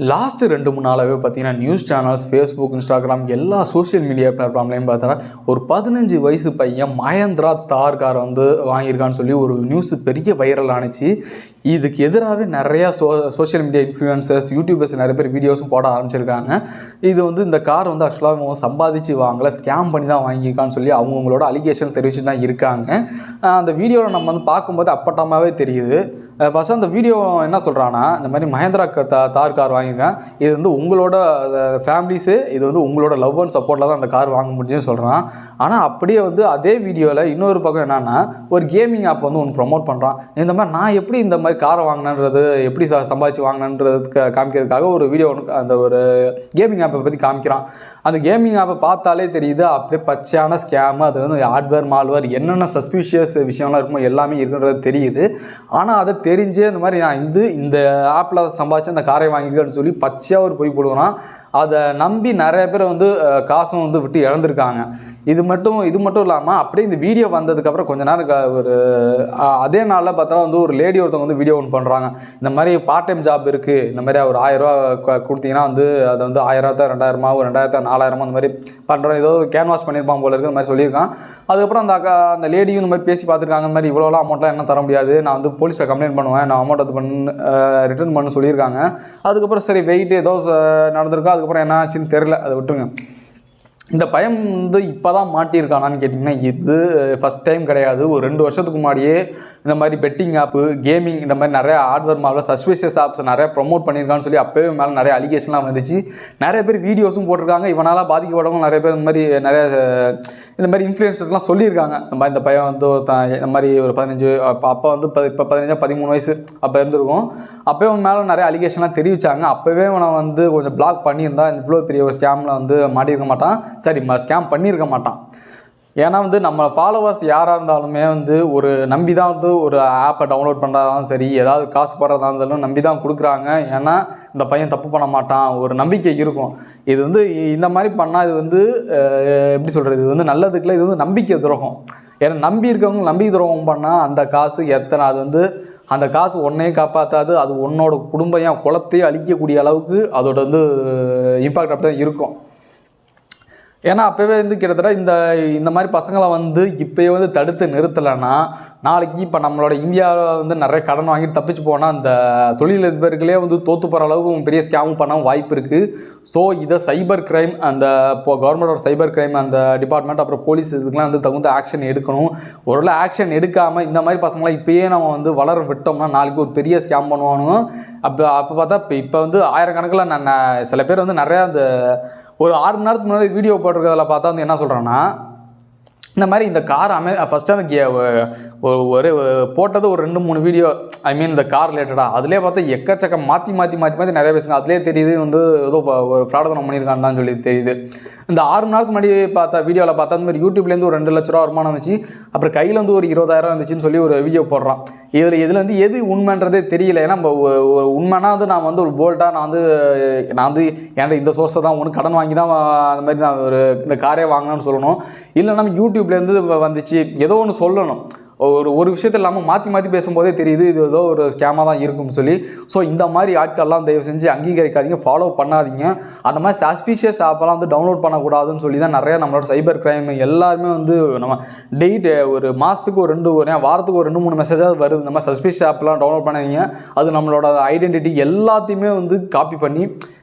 Last 2-3 நாளாகவே பார்த்தீங்கன்னா news channels, Facebook, Instagram எல்லா சோஷியல் மீடியா பிளாட்ஃபார்ம்லேயும் பார்த்தோன்னா ஒரு 15 வயசு பையன் மஹேந்திரா தார் கார் வந்து வாங்கியிருக்கான்னு சொல்லி ஒரு நியூஸ் பெரிய வைரல் ஆணுச்சு. இதுக்கு எதிராகவே நிறையா சோஷியல் மீடியா இன்ஃப்ளூயன்சர்ஸ், யூடியூபர்ஸ் நிறைய பேர் வீடியோஸும் போட ஆரம்பிச்சிருக்காங்க. இது வந்து இந்த கார் வந்து ஆக்சுவலாக அவங்க சம்பாதிச்சு வாங்கலை, ஸ்கேம் பண்ணி தான் வாங்கியிருக்கான்னு சொல்லி அவங்களோட அலிகேஷன் தெரிவித்து தான் இருக்காங்க. அந்த வீடியோவில் நம்ம வந்து பார்க்கும்போது அப்பட்டமாகவே தெரியுது. ஃபஸ்ட்டு அந்த வீடியோ என்ன சொல்கிறான்னா, இந்த மாதிரி மஹேந்திரா தார் கார் வாங்கியிருக்கேன், இது வந்து உங்களோட ஃபேமிலிஸு, இது வந்து உங்களோட லவ் அண்ட் சப்போர்ட்டில் தான் அந்த கார் வாங்க முடிஞ்சுன்னு சொல்கிறான். ஆனால் அப்படியே வந்து அதே வீடியோவில் இன்னொரு பக்கம் என்னென்னா ஒரு கேமிங் ஆப் வந்து ஒன்று ப்ரொமோட் பண்ணுறான். இந்த மாதிரி நான் எப்படி இந்த மாதிரி காரை வாங்கினன்றது, எப்படி சம்பாதிச்சு வாங்கினன்றதுக்கு காமிக்கிறதுக்காக ஒரு வீடியோ ஒன்று அந்த ஒரு கேமிங் ஆப்பை பற்றி காமிக்கிறான். அந்த கேமிங் ஆப்பை பார்த்தாலே தெரியுது அப்படியே பச்சையான ஸ்கேமு, அது வந்து ஹார்ட்வேர் மால்வேர் என்னென்ன சஸ்பீஷியஸ் விஷயம்லாம் இருக்குமோ எல்லாமே இருக்குன்றது தெரியுது. ஆனால் அதை தெரிஞ்சு இந்த மாதிரி நான் இந்த ஆப்பில் சம்பாதிச்சு அந்த காரை வாங்கிக்கன்னு சொல்லி பச்சையாக ஒரு பொய் போடுவான். அதை நம்பி நிறைய பேர் வந்து காசும் வந்து விட்டு இழந்திருக்காங்க. இது மட்டும் இல்லாமல் அப்படியே இந்த வீடியோ வந்ததுக்கப்புறம் கொஞ்ச நேரம் ஒரு அதே நாளில் பார்த்தா வந்து ஒரு லேடி ஒருத்தவங்க வந்து வீடியோ ஒன்று பண்ணுறாங்க. இந்த மாதிரி பார்ட் டைம் ஜாப் இருக்குது, இந்த மாதிரி ஒரு 1000 ரூபா கொடுத்தீங்கன்னா வந்து அதை வந்து 1000 2000 ஒரு 2000 4000 அந்த மாதிரி பண்ணுறோம், ஏதோ கேன்வாஸ் பண்ணியிருப்பான் போல இருக்குது, இந்த மாதிரி சொல்லியிருக்கான். அதுக்கப்புறம் அந்த லேடியும் இந்த மாதிரி பேசி பார்த்துருக்காங்க. இந்த மாதிரி இவ்வளோலாம் அமௌண்ட்லாம் என்ன தர முடியாது, நான் வந்து போலீஸை கம்ப்ளைண்ட் பண்ணுவேன், நான் அமௌண்ட் அது ரிட்டர்ன் பண்ண சொல்லியிருக்காங்க. அதுக்கப்புறம் சரி வெயிட் ஏதோ நடந்திருக்கா, அதுக்கப்புறம் என்ன ஆச்சுன்னு தெரில, அதை விட்டுருங்க. இந்த பையன் வந்து இப்போ தான் மாட்டியிருக்கானான்னு கேட்டிங்கன்னா இது ஃபஸ்ட் டைம் கிடையாது. ஒரு 2 வருஷத்துக்கு முன்னாடியே இந்த மாதிரி பெட்டிங் ஆப்பு, கேமிங், இந்த மாதிரி நிறைய ஹார்ட்வேர் மாலில் சஸ்பீஷியஸ் ஆப்ஸ் நிறைய ப்ரொமோட் பண்ணியிருக்கான்னு சொல்லி அப்போவே மேலே நிறைய அலிகேஷன்லாம் வந்துச்சு. நிறைய பேர் வீடியோஸும் போட்டிருக்காங்க. இவனால் பாதிக்கப்பட்டவங்க நிறைய பேர் இந்த மாதிரி இன்ஃப்ளூயன்சர்ஸ்லாம் சொல்லியிருக்காங்க. இந்த பையன் வந்து இந்த மாதிரி ஒரு 15 அப்போ வந்து இப்போ 15-13 வயசு அப்போ இருந்திருக்கும். அப்போவே மேலே நிறைய அலிகேஷன்லாம் தெரிவித்தாங்க. அப்போவே அவனை வந்து கொஞ்சம் பிளாக் பண்ணியிருந்தா இவ்வளோ பெரிய ஒரு ஸ்கேமில் வந்து மாட்டியிருக்க மாட்டான். சரி, ஸ்கேம் பண்ணியிருக்க மாட்டான். ஏன்னா வந்து நம்ம ஃபாலோவர்ஸ் யாராக இருந்தாலுமே வந்து ஒரு நம்பி தான் வந்து ஒரு ஆப்பை டவுன்லோட் பண்ணுறதாலும் சரி, ஏதாவது காசு போடுறதா இருந்தாலும் நம்பி தான் கொடுக்குறாங்க. ஏன்னா இந்த பையன் தப்பு பண்ண மாட்டான், ஒரு நம்பிக்கை இருக்கும். இது வந்து இந்த மாதிரி பண்ணால் இது வந்து எப்படி சொல்கிறது, இது வந்து நல்லதுக்குள்ள, இது வந்து நம்பிக்கை துரோகம். ஏன்னா நம்பி இருக்கவங்க நம்பிக்கை துரோகம் பண்ணால் அந்த காசு எத்தனை, அது வந்து அந்த காசு ஒன்றையும் காப்பாற்றாது, அது உன்னோட குடும்பம் குலத்தையும் அழிக்கக்கூடிய அளவுக்கு அதோட வந்து இம்பாக்ட் அப்படி தான் இருக்கும். ஏன்னா அப்போவே வந்து கிட்டத்தட்ட இந்த மாதிரி பசங்களை வந்து இப்போயே வந்து தடுத்து நிறுத்தலைன்னா நாளைக்கு இப்போ நம்மளோட இந்தியாவில் வந்து நிறைய கடன் வாங்கிட்டு தப்பிச்சு போனால் அந்த தொழிலதிபர்களே வந்து தோற்று போகிற அளவுக்கு பெரிய ஸ்கேமும் பண்ண வாய்ப்பு இருக்குது. ஸோ இதை சைபர் கிரைம், அந்த இப்போ கவர்மெண்டோட சைபர் கிரைம் அந்த டிபார்ட்மெண்ட், அப்புறம் போலீஸ் இதுக்கெலாம் வந்து தகுந்த ஆக்ஷன் எடுக்கணும். ஒருவேளை ஆக்ஷன் எடுக்காமல் இந்த மாதிரி பசங்களாம் இப்போயே நம்ம வந்து வளர விட்டோம்னா நாளைக்கு ஒரு பெரிய ஸ்கேம் பண்ணுவானுங்க. அப்போ பார்த்தா இப்போ வந்து ஆயிரக்கணக்கில் சில பேர் வந்து நிறையா அந்த ஒரு 6 மணி நேரத்துக்கு முன்னாடி வீடியோ போட்டிருக்கிறதில் பார்த்தா வந்து என்ன சொல்கிறேன்னா, இந்த மாதிரி இந்த கார் ஃபஸ்ட்டு அந்த ஒரு போட்டது ஒரு 2-3 வீடியோ, ஐ மீன் இந்த கார் ரிலேட்டடாக, அதிலே பார்த்தா எக்கச்சக்கம் மாற்றி நிறைய பேசுங்க. அதிலே தெரியுது வந்து ஏதோ ஒரு ஃப்ராடத்தனம் பண்ணியிருக்கான்னு தான் சொல்லி தெரியுது. இந்த 6 மணி நேரத்துக்கு முன்னாடி பார்த்தா வீடியோவில் பார்த்தா அந்த மாதிரி யூடியூப்லேருந்து ஒரு 2 லட்ச ரூபா வருமானம் வந்துச்சு, அப்புறம் கையில் வந்து ஒரு 20,000 இருந்துச்சுன்னு சொல்லி ஒரு வீடியோ போடுறான். இதில் வந்து எது உண்மைன்றதே தெரியல. ஏன்னா நம்ம உண்மைனா வந்து நான் வந்து ஒரு போல்ட்டாக நான் வந்து ஏன்டா இந்த சோர்ஸை தான் ஒன்று கடன் வாங்கி தான் அந்த மாதிரி நான் இந்த காரே வாங்கினேன்னு சொல்லணும். இல்லை நம்ம யூடியூப்லேருந்து வந்துச்சு ஏதோ ஒன்று சொல்லணும். ஒரு விஷயத்தில் இல்லாமல் மாற்றி பேசும்போதே தெரியுது இது ஏதோ ஒரு ஸ்கேமாக தான் இருக்கும்னு சொல்லி. ஸோ இந்த மாதிரி ஆட்கள்லாம் தயவு செஞ்சு அங்கீகரிக்காதீங்க, ஃபாலோ பண்ணாதீங்க. அந்த மாதிரி சஸ்பீஷியஸ் ஆப்பெல்லாம் வந்து டவுன்லோட் பண்ணக்கூடாதுன்னு சொல்லி தான் நிறையா நம்மளோட சைபர் கிரைம் எல்லாருமே வந்து நம்ம ஒரு மாதத்துக்கு ஒரு வாரத்துக்கு ஒரு 2-3 மெசேஜாவது வருது. இந்த மாதிரி சஸ்பீஷியஸ் ஆப்லாம் டவுன்லோட் பண்ணாதீங்க. அது நம்மளோட ஐடென்டிட்டி எல்லாத்தையுமே வந்து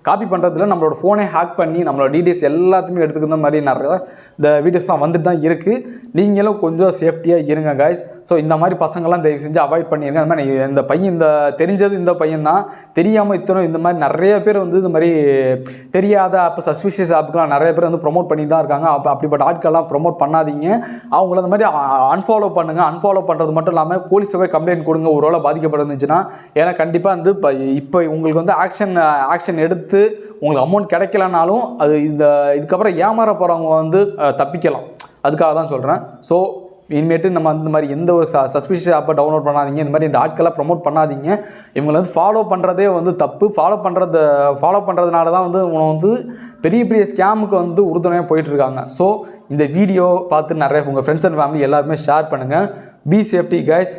காப்பி பண்ணுறதுல நம்மளோட ஃபோனை ஹேக் பண்ணி நம்மளோட டீட்டெயில்ஸ் எல்லாத்தையுமே எடுத்துக்கிற மாதிரி நிறைய இந்த வீடியோஸ்லாம் வந்துட்டு தான் இருக்குது. நீங்களும் கொஞ்சம் சேஃப்டியாக இருங்க கைஸ். ஸோ இந்த மாதிரி பசங்கள்லாம் தயவு செஞ்சு அவாய்ட் பண்ணிடுங்க. அந்த மாதிரி இந்த பையன் தெரிஞ்சது இந்த பையன் தான், தெரியாமல் இந்த மாதிரி நிறைய பேர் வந்து இந்த மாதிரி தெரியாத ஆப், சஸ்பீஷியஸ் ஆப்புக்கெலாம் நிறைய பேர் வந்து ப்ரொமோட் பண்ணி தான் இருக்காங்க. அப்படிப்பட்ட ஆட்கள்லாம் ப்ரொமோட் பண்ணாதீங்க. அவங்கள அந்த மாதிரி அன்ஃபாலோ பண்ணுங்கள். அன்ஃபாலோ பண்ணுறது மட்டும் இல்லாமல் போலீஸை போய் கம்ப்ளைண்ட் கொடுங்க ஒருவேளை பாதிக்கப்பட்டிருந்துச்சுன்னா. ஏன்னா கண்டிப்பாக வந்து இப்போ உங்களுக்கு வந்து ஆக்ஷன் எடுத்து உங்களுக்கு அமௌண்ட் கிடைக்கலனாலும் அது இதுக்கப்புறம் ஏமாற போகிறவங்க வந்து தப்பிக்கலாம். அதுக்காக தான் சொல்கிறேன். ஸோ இனிமேட்டு நம்ம இந்த மாதிரி எந்த ஒரு சஸ்பீஷியஸ் ஆப்பை டவுன்லோட் பண்ணாதீங்க. இந்த மாதிரி இந்த ஆட்களை ப்ரொமோட் பண்ணாதீங்க. இவங்களை வந்து ஃபாலோ பண்ணுறதே வந்து தப்பு. ஃபாலோ பண்ணுறதுனால தான் வந்து இவங்க வந்து பெரிய ஸ்கேமுக்கு வந்து உறுதுணையாக போயிட்டுருக்காங்க. ஸோ இந்த வீடியோ பார்த்து நிறைய உங்கள் ஃப்ரெண்ட்ஸ் அண்ட் ஃபேமிலி எல்லாருமே ஷேர் பண்ணுங்கள். Be safety guys.